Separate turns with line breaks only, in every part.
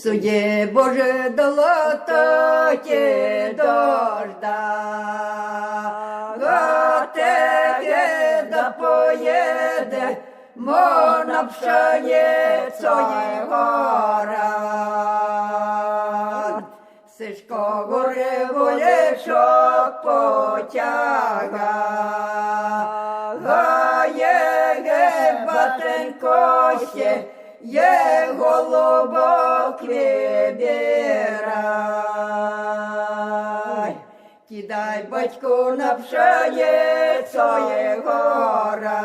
Сує Боже долототі дожда, готеге да поєде, мона пшеницею город. Сишко горе волешок потяга, гаєге батенько ще, є голубок вибирай. Кидай батьку на пшеницю є гора,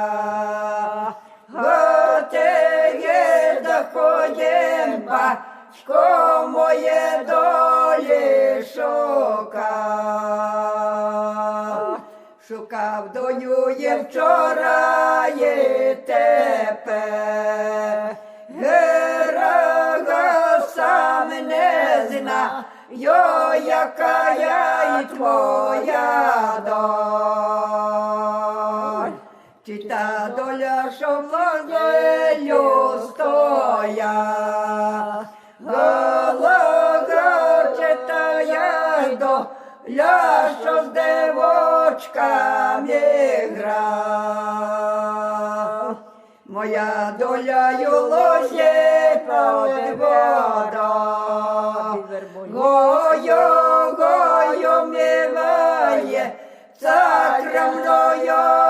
готеге доходим, батько моє долі шукав. Шукав доню є вчора, є тепер, Герага сам не зна, яка я і твоя доль. Чи та доля, що владелю стоя, Галага, чи та я доля, що з дівочками гра. Моя доля юлося під водою, гою миває, цакра мною